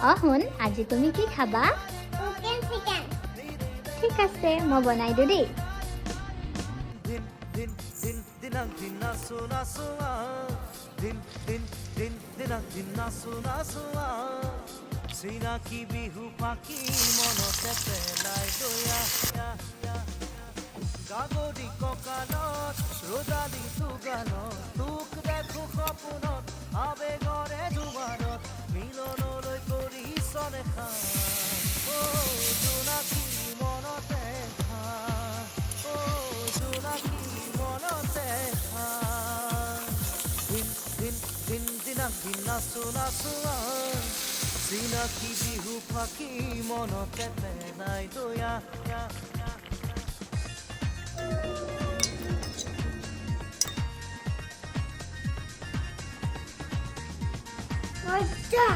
শুন আজি তুমি কি খাবা চিকেন ঠিক আছে মই বনাই দিওঁ দেই চিনাকি বিহু পাখি মনতে পেলাই দয়া কাগজি কঁকালত ৰজালি চুগালত তোক দেখো সপোনত আবেগৰে দুৱাৰত মিলনলৈ কৰিছনে জোনাকী মনতে জোনাকী মনতে দিন নাচো নাচো চিনাকি বিহু পাখি মনতে পেলাই দয়া মজা